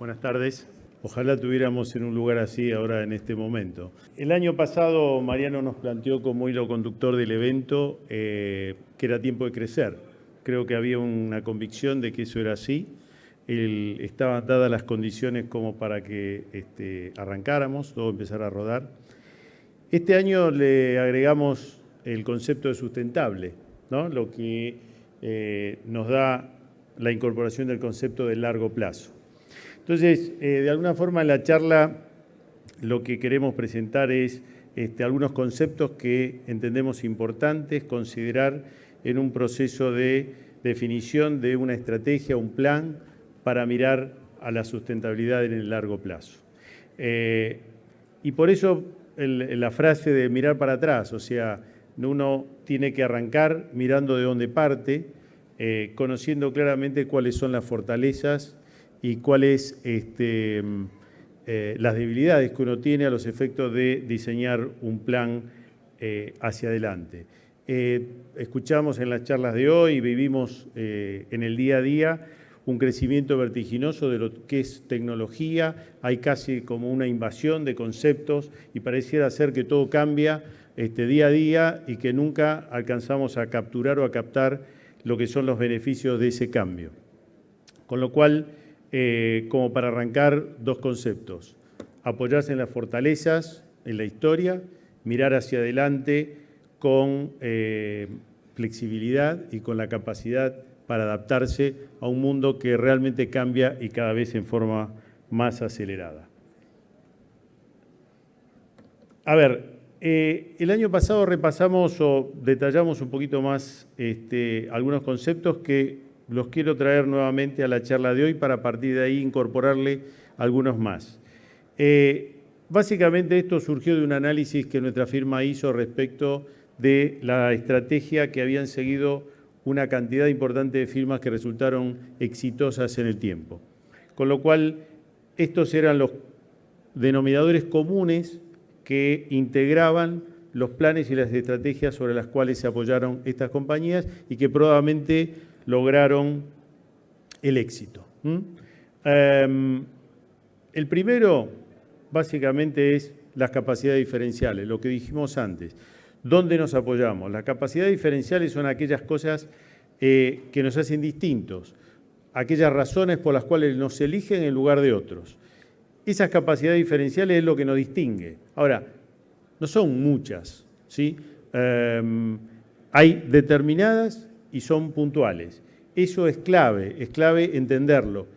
Buenas tardes. Ojalá tuviéramos en un lugar así ahora en este momento. El año pasado Mariano nos planteó como hilo conductor del evento que era tiempo de crecer. Creo que había una convicción de que eso era así. Estaban dadas las condiciones como para que arrancáramos, todo empezara a rodar. Este año le agregamos el concepto de sustentable, ¿no? Lo que nos da la incorporación del concepto de largo plazo. Entonces, de alguna forma en la charla lo que queremos presentar es algunos conceptos que entendemos importantes considerar en un proceso de definición de una estrategia, un plan para mirar a la sustentabilidad en el largo plazo. Y por eso la frase de mirar para atrás, o sea, uno tiene que arrancar mirando de dónde parte, conociendo claramente cuáles son las fortalezas y cuáles las debilidades que uno tiene a los efectos de diseñar un plan hacia adelante. Escuchamos en las charlas de hoy, vivimos en el día a día un crecimiento vertiginoso de lo que es tecnología, hay casi como una invasión de conceptos y pareciera ser que todo cambia día a día y que nunca alcanzamos a capturar o a captar lo que son los beneficios de ese cambio. Con lo cual, como para arrancar, dos conceptos: apoyarse en las fortalezas, en la historia, mirar hacia adelante con flexibilidad y con la capacidad para adaptarse a un mundo que realmente cambia y cada vez en forma más acelerada. A ver, el año pasado repasamos o detallamos un poquito más algunos conceptos que los quiero traer nuevamente a la charla de hoy para a partir de ahí incorporarle algunos más. Básicamente esto surgió de un análisis que nuestra firma hizo respecto de la estrategia que habían seguido una cantidad importante de firmas que resultaron exitosas en el tiempo. Con lo cual, estos eran los denominadores comunes que integraban los planes y las estrategias sobre las cuales se apoyaron estas compañías y que probablemente lograron el éxito. El primero, básicamente, es las capacidades diferenciales, lo que dijimos antes. ¿Dónde nos apoyamos? Las capacidades diferenciales son aquellas cosas que nos hacen distintos, aquellas razones por las cuales nos eligen en lugar de otros. Esas capacidades diferenciales es lo que nos distingue. Ahora, no son muchas, ¿sí? Hay determinadas y son puntuales. Eso es clave entenderlo.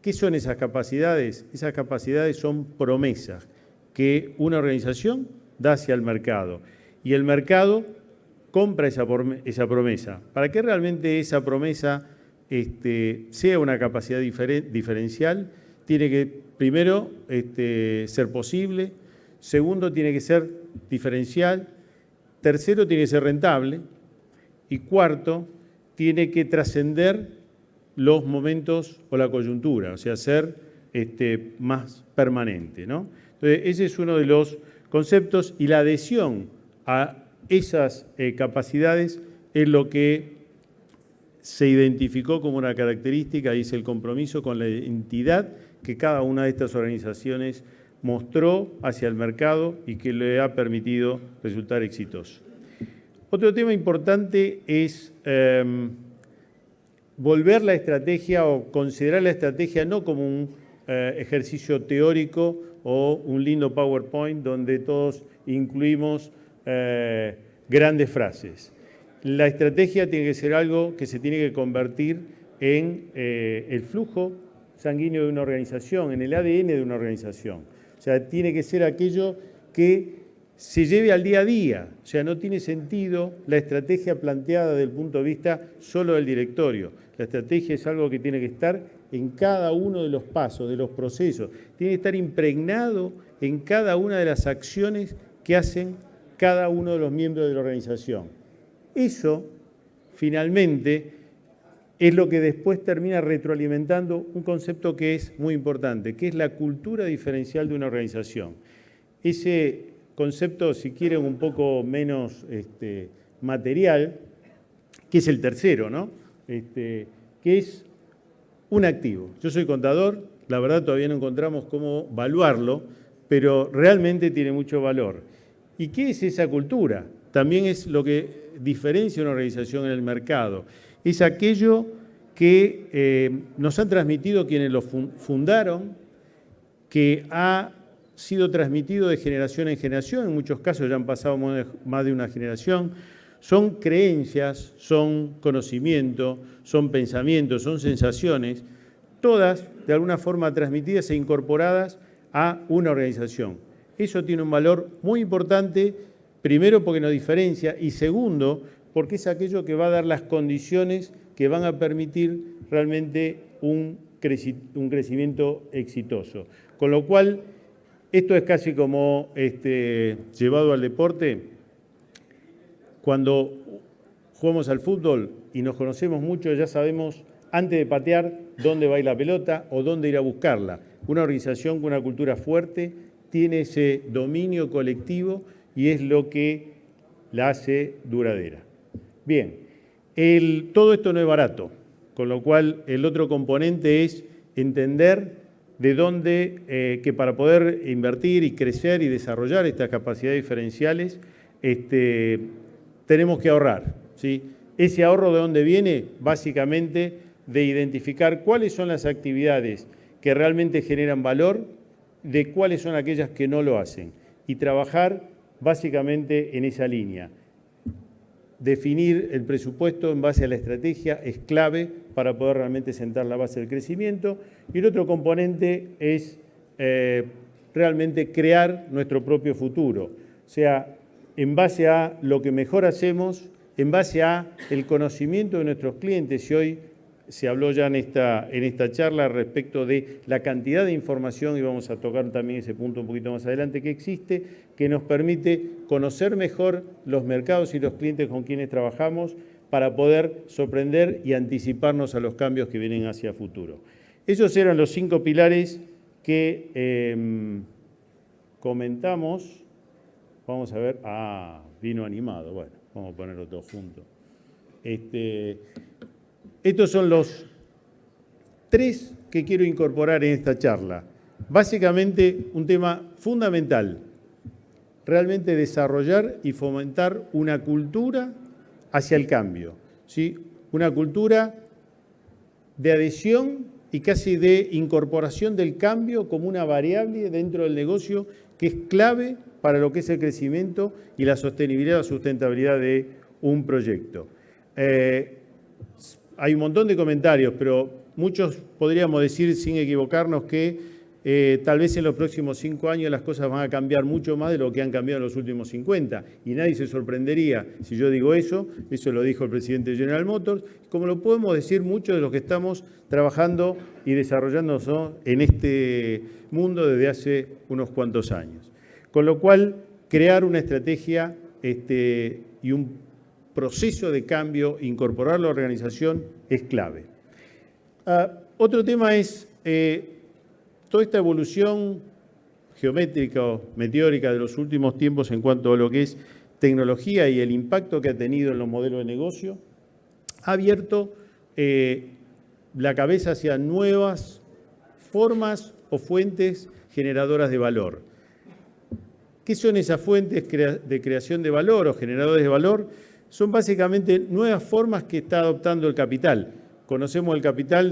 ¿Qué son esas capacidades? Esas capacidades son promesas que una organización da hacia el mercado. Y el mercado compra esa promesa. Para que realmente esa promesa sea una capacidad diferencial, tiene que, primero, ser posible. Segundo, tiene que ser diferencial. Tercero, tiene que ser rentable. Y cuarto, tiene que trascender los momentos o la coyuntura, o sea, ser más permanente, ¿no? Entonces, ese es uno de los conceptos y la adhesión a esas capacidades es lo que se identificó como una característica y es el compromiso con la entidad que cada una de estas organizaciones mostró hacia el mercado y que le ha permitido resultar exitoso. Otro tema importante es volver la estrategia o considerar la estrategia no como un ejercicio teórico o un lindo PowerPoint donde todos incluimos grandes frases. La estrategia tiene que ser algo que se tiene que convertir en el flujo sanguíneo de una organización, en el ADN de una organización. O sea, tiene que ser aquello que se lleve al día a día. O sea, no tiene sentido la estrategia planteada desde el punto de vista solo del directorio. La estrategia es algo que tiene que estar en cada uno de los pasos, de los procesos. Tiene que estar impregnado en cada una de las acciones que hacen cada uno de los miembros de la organización. Eso, finalmente, es lo que después termina retroalimentando un concepto que es muy importante, que es la cultura diferencial de una organización. Ese concepto, si quieren, un poco menos material, que es el tercero, ¿no? Que es un activo. Yo soy contador la verdad todavía no encontramos cómo evaluarlo, pero realmente tiene mucho valor. ¿Y qué es esa cultura? También es lo que diferencia una organización en el mercado. Es aquello que nos han transmitido quienes lo fundaron, que ha sido transmitido de generación en generación, en muchos casos ya han pasado más de una generación. Son creencias, son conocimientos, son pensamientos, son sensaciones, todas de alguna forma transmitidas e incorporadas a una organización. Eso tiene un valor muy importante, primero porque nos diferencia y segundo porque es aquello que va a dar las condiciones que van a permitir realmente un crecimiento exitoso. Con lo cual, esto es casi como llevado al deporte. Cuando jugamos al fútbol y nos conocemos mucho, ya sabemos antes de patear dónde va a ir la pelota o dónde ir a buscarla. Una organización con una cultura fuerte tiene ese dominio colectivo y es lo que la hace duradera. Bien, todo esto no es barato, con lo cual el otro componente es entender de dónde, que para poder invertir y crecer y desarrollar estas capacidades diferenciales, tenemos que ahorrar, ¿sí? Ese ahorro, ¿de dónde viene? Básicamente de identificar cuáles son las actividades que realmente generan valor, de cuáles son aquellas que no lo hacen y trabajar básicamente en esa línea. Definir el presupuesto en base a la estrategia es clave para poder realmente sentar la base del crecimiento. Y el otro componente es realmente crear nuestro propio futuro. O sea, en base a lo que mejor hacemos, en base a el conocimiento de nuestros clientes. Y hoy se habló ya en esta charla respecto de la cantidad de información, y vamos a tocar también ese punto un poquito más adelante, que existe, que nos permite conocer mejor los mercados y los clientes con quienes trabajamos para poder sorprender y anticiparnos a los cambios que vienen hacia futuro. Esos eran los 5 pilares que comentamos. Vamos a ver, vino animado, bueno, vamos a ponerlo todo junto. Estos son los 3 que quiero incorporar en esta charla. Básicamente, un tema fundamental, realmente desarrollar y fomentar una cultura hacia el cambio, ¿sí? Una cultura de adhesión y casi de incorporación del cambio como una variable dentro del negocio que es clave para lo que es el crecimiento y la sostenibilidad o sustentabilidad de un proyecto. Hay un montón de comentarios, pero muchos podríamos decir, sin equivocarnos, que tal vez en los próximos 5 años las cosas van a cambiar mucho más de lo que han cambiado en los últimos 50. Y nadie se sorprendería si yo digo eso lo dijo el presidente de General Motors, como lo podemos decir muchos de los que estamos trabajando y desarrollándonos, ¿no?, en este mundo desde hace unos cuantos años. Con lo cual, crear una estrategia y un proceso de cambio, incorporar la organización es clave. Otro tema es toda esta evolución geométrica o meteórica de los últimos tiempos en cuanto a lo que es tecnología y el impacto que ha tenido en los modelos de negocio, ha abierto la cabeza hacia nuevas formas o fuentes generadoras de valor. ¿Qué son esas fuentes de creación de valor o generadores de valor? Son básicamente nuevas formas que está adoptando el capital. Conocemos el capital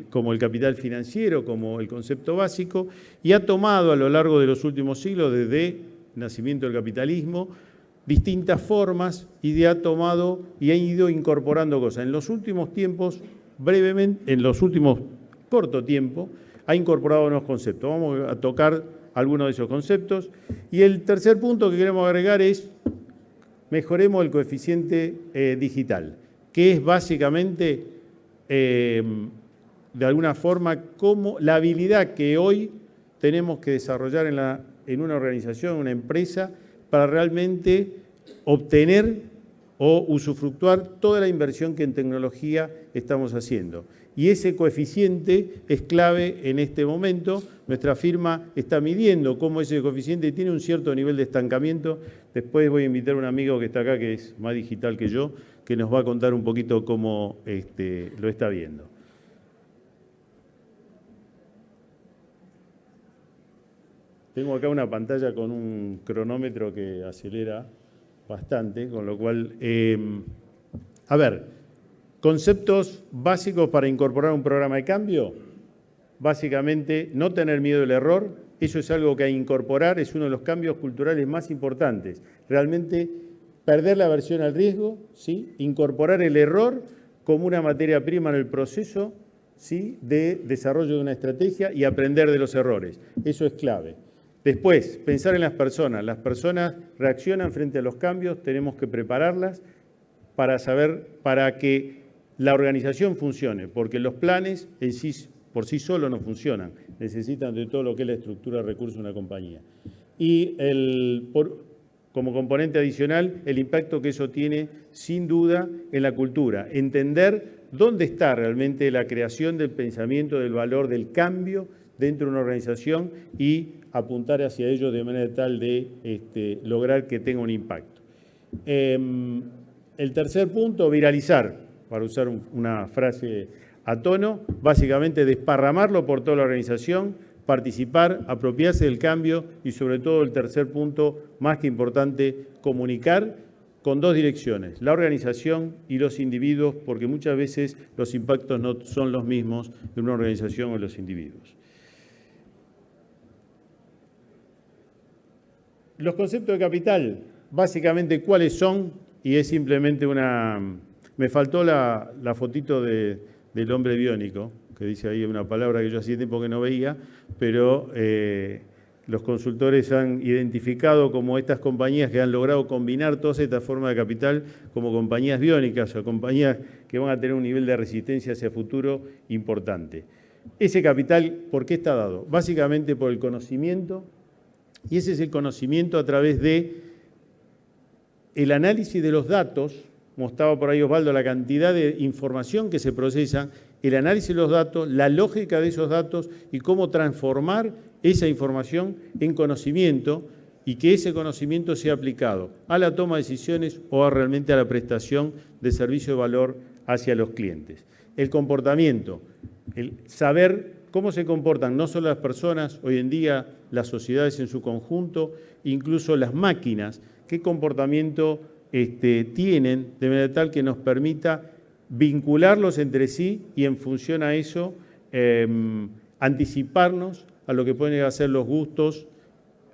como el capital financiero, como el concepto básico, y ha tomado a lo largo de los últimos siglos, desde el nacimiento del capitalismo, distintas formas y ha tomado y ha ido incorporando cosas. En los últimos tiempos, brevemente, en los últimos corto tiempo, ha incorporado nuevos conceptos. Vamos a tocar algunos de esos conceptos. Y el tercer punto que queremos agregar es mejoremos el coeficiente digital, que es básicamente, de alguna forma, como la habilidad que hoy tenemos que desarrollar en una organización, una empresa, para realmente obtener o usufructuar toda la inversión que en tecnología estamos haciendo. Y ese coeficiente es clave en este momento. Nuestra firma está midiendo cómo ese coeficiente tiene un cierto nivel de estancamiento. Después voy a invitar a un amigo que está acá, que es más digital que yo, que nos va a contar un poquito cómo lo está viendo. Tengo acá una pantalla con un cronómetro que acelera bastante, con lo cual, a ver, conceptos básicos para incorporar un programa de cambio. Básicamente, no tener miedo del error, eso es algo que hay que incorporar, es uno de los cambios culturales más importantes. Realmente, perder la aversión al riesgo, ¿sí? Incorporar el error como una materia prima en el proceso, ¿sí? De desarrollo de una estrategia y aprender de los errores. Eso es clave. Después, pensar en las personas. Las personas reaccionan frente a los cambios, tenemos que prepararlas para que la organización funcione, porque los planes en sí, por sí solos no funcionan, necesitan de todo lo que es la estructura de recursos de una compañía. Y como componente adicional, el impacto que eso tiene, sin duda, en la cultura. Entender dónde está realmente la creación del pensamiento, del valor, del cambio dentro de una organización y apuntar hacia ello de manera tal de lograr que tenga un impacto. El tercer punto, viralizar, para usar una frase a tono, básicamente desparramarlo por toda la organización, participar, apropiarse del cambio y sobre todo el tercer punto, más que importante, comunicar con dos direcciones, la organización y los individuos, porque muchas veces los impactos no son los mismos en una organización o en los individuos. Los conceptos de capital, básicamente, ¿cuáles son? Y es simplemente una... Me faltó la fotito del hombre biónico, que dice ahí una palabra que yo hacía tiempo que no veía, pero los consultores han identificado como estas compañías que han logrado combinar todas estas formas de capital como compañías biónicas o compañías que van a tener un nivel de resistencia hacia el futuro importante. Ese capital, ¿por qué está dado? Básicamente por el conocimiento, y ese es el conocimiento a través de el análisis de los datos. Mostraba por ahí Osvaldo la cantidad de información que se procesa, el análisis de los datos, la lógica de esos datos y cómo transformar esa información en conocimiento y que ese conocimiento sea aplicado a la toma de decisiones o realmente a la prestación de servicio de valor hacia los clientes. El comportamiento, el saber cómo se comportan no solo las personas, hoy en día las sociedades en su conjunto, incluso las máquinas, qué comportamiento tienen de manera tal que nos permita vincularlos entre sí y en función a eso anticiparnos a lo que pueden llegar a ser los gustos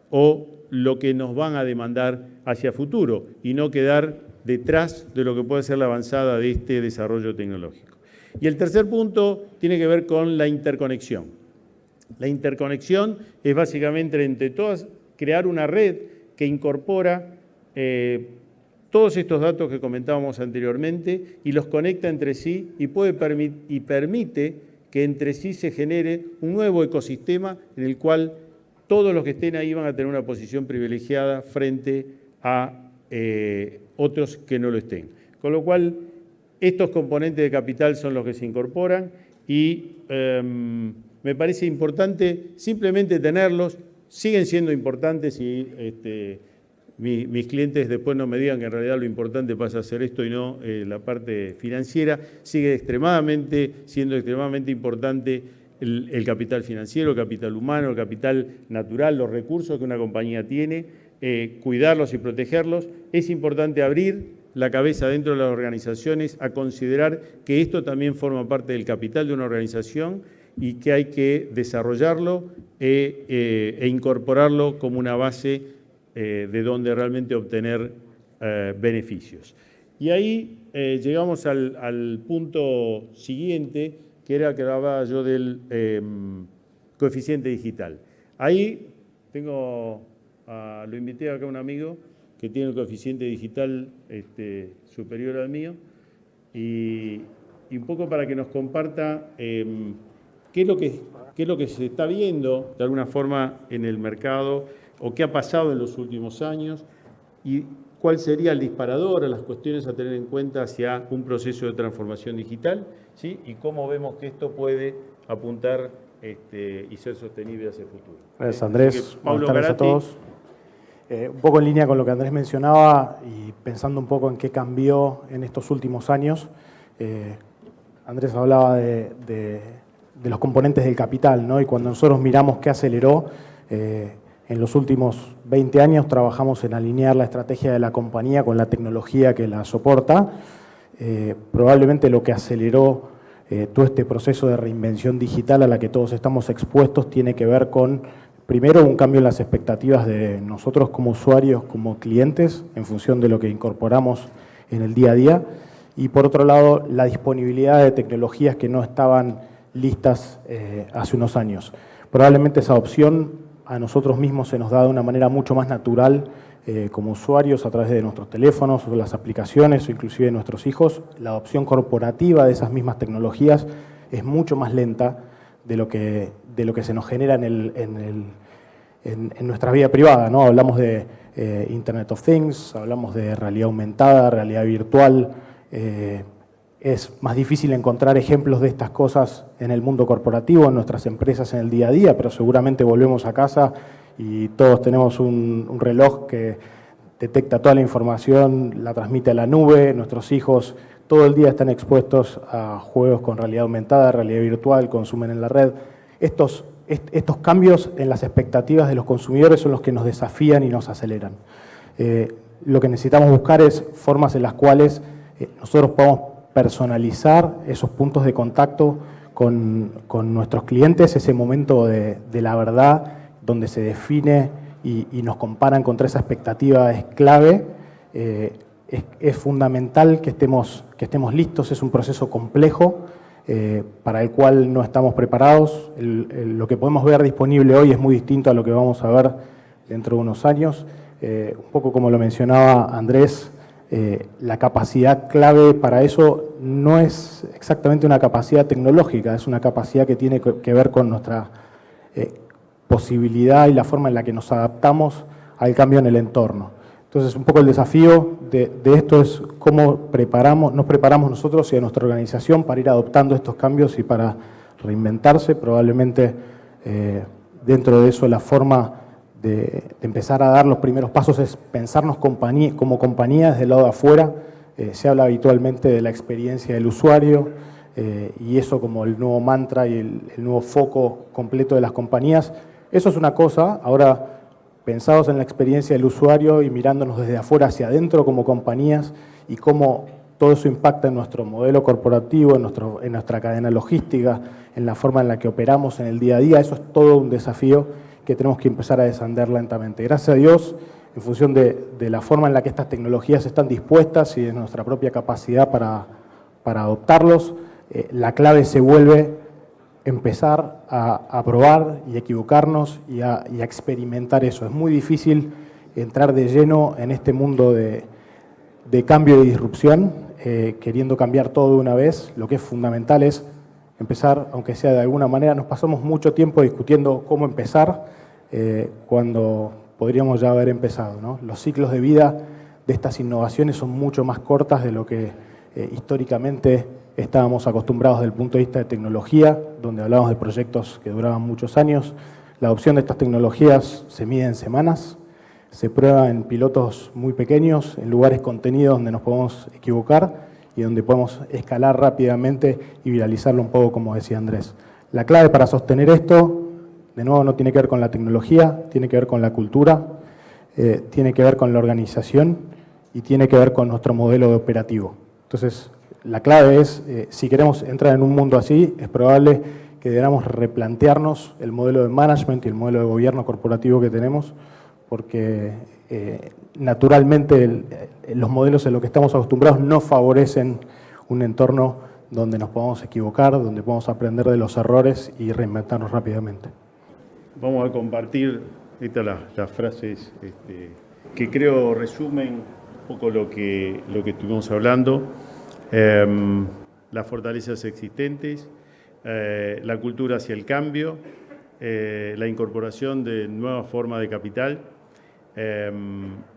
o lo que nos van a demandar hacia futuro y no quedar detrás de lo que puede ser la avanzada de este desarrollo tecnológico. Y el tercer punto tiene que ver con la interconexión. La interconexión es básicamente entre todas crear una red que incorpora todos estos datos que comentábamos anteriormente y los conecta entre sí y permite que entre sí se genere un nuevo ecosistema en el cual todos los que estén ahí van a tener una posición privilegiada frente a otros que no lo estén. Con lo cual, estos componentes de capital son los que se incorporan y me parece importante simplemente tenerlos, siguen siendo importantes y mis clientes después no me digan que en realidad lo importante pasa a ser esto y no la parte financiera, sigue siendo extremadamente importante el capital financiero, el capital humano, el capital natural, los recursos que una compañía tiene, cuidarlos y protegerlos. Es importante abrir la cabeza dentro de las organizaciones a considerar que esto también forma parte del capital de una organización y que hay que desarrollarlo e incorporarlo como una base de donde realmente obtener beneficios. Y ahí llegamos al punto siguiente, que era que hablaba yo del coeficiente digital. Ahí lo invité acá a un amigo que tiene el coeficiente digital superior al mío y un poco para que nos comparta qué es lo que se está viendo de alguna forma en el mercado o qué ha pasado en los últimos años y cuál sería el disparador a las cuestiones a tener en cuenta hacia un proceso de transformación digital, ¿sí? Y cómo vemos que esto puede apuntar y ser sostenible hacia el futuro. Gracias, Andrés. Buenas tardes a todos. Un poco en línea con lo que Andrés mencionaba y pensando un poco en qué cambió en estos últimos años, Andrés hablaba de los componentes del capital, ¿no? Y cuando nosotros miramos qué aceleró, En los últimos 20 años trabajamos en alinear la estrategia de la compañía con la tecnología que la soporta. Probablemente lo que aceleró todo este proceso de reinvención digital a la que todos estamos expuestos tiene que ver con, primero, un cambio en las expectativas de nosotros como usuarios, como clientes, en función de lo que incorporamos en el día a día. Y por otro lado, la disponibilidad de tecnologías que no estaban listas hace unos años. Probablemente esa opción a nosotros mismos se nos da de una manera mucho más natural como usuarios a través de nuestros teléfonos o las aplicaciones o inclusive de nuestros hijos. La adopción corporativa de esas mismas tecnologías es mucho más lenta de lo que se nos genera en nuestra vida privada, ¿no? Hablamos de Internet of Things, hablamos de realidad aumentada, realidad virtual. Es más difícil encontrar ejemplos de estas cosas en el mundo corporativo, en nuestras empresas en el día a día, pero seguramente volvemos a casa y todos tenemos un reloj que detecta toda la información, la transmite a la nube. Nuestros hijos todo el día están expuestos a juegos con realidad aumentada, realidad virtual, consumen en la red. Estos cambios en las expectativas de los consumidores son los que nos desafían y nos aceleran. Lo que necesitamos buscar es formas en las cuales nosotros podamos personalizar esos puntos de contacto con nuestros clientes, ese momento de la verdad donde se define y nos comparan contra esa expectativa es clave. Es fundamental que estemos listos, es un proceso complejo para el cual no estamos preparados. Lo que podemos ver disponible hoy es muy distinto a lo que vamos a ver dentro de unos años. Un poco como lo mencionaba Andrés, la capacidad clave para eso no es exactamente una capacidad tecnológica, es una capacidad que tiene que ver con nuestra posibilidad y la forma en la que nos adaptamos al cambio en el entorno. Entonces, un poco el desafío de esto es cómo nos preparamos nosotros y a nuestra organización para ir adoptando estos cambios y para reinventarse. Probablemente dentro de eso la forma de empezar a dar los primeros pasos es pensarnos como compañía desde el lado de afuera. Se habla habitualmente de la experiencia del usuario y eso como el nuevo mantra y el nuevo foco completo de las compañías. Eso es una cosa. Ahora, pensados en la experiencia del usuario y mirándonos desde afuera hacia adentro como compañías y cómo todo eso impacta en nuestro modelo corporativo, en nuestra cadena logística, en la forma en la que operamos en el día a día, eso es todo un desafío que tenemos que empezar a descender lentamente. Gracias a Dios, en función de la forma en la que estas tecnologías están dispuestas y de nuestra propia capacidad para adoptarlos, la clave se vuelve empezar a probar y equivocarnos y a experimentar eso. Es muy difícil entrar de lleno en este mundo de cambio y disrupción, queriendo cambiar todo de una vez. Lo que es fundamental es empezar, aunque sea de alguna manera. Nos pasamos mucho tiempo discutiendo cómo empezar cuando podríamos ya haber empezado, ¿no? Los ciclos de vida de estas innovaciones son mucho más cortas de lo que históricamente estábamos acostumbrados desde el punto de vista de tecnología, donde hablamos de proyectos que duraban muchos años. La adopción de estas tecnologías se mide en semanas, se prueba en pilotos muy pequeños, en lugares contenidos donde nos podemos equivocar y donde podemos escalar rápidamente y viralizarlo un poco, como decía Andrés. La clave para sostener esto, de nuevo, no tiene que ver con la tecnología, tiene que ver con la cultura, tiene que ver con la organización y tiene que ver con nuestro modelo de operativo. Entonces, la clave es, si queremos entrar en un mundo así, es probable que deberíamos replantearnos el modelo de management y el modelo de gobierno corporativo que tenemos, porque naturalmente los modelos en los que estamos acostumbrados no favorecen un entorno donde nos podamos equivocar, donde podamos aprender de los errores y reinventarnos rápidamente. Vamos a compartir las frases que creo resumen un poco lo que estuvimos hablando. Las fortalezas existentes, la cultura hacia el cambio, la incorporación de nuevas formas de capital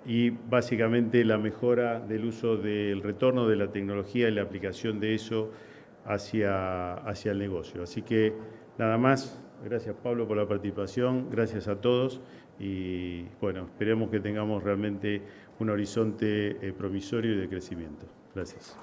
y básicamente la mejora del uso del retorno de la tecnología y la aplicación de eso hacia el negocio. Así que nada más, gracias Pablo por la participación, gracias a todos y bueno, esperemos que tengamos realmente un horizonte promisorio y de crecimiento. Gracias.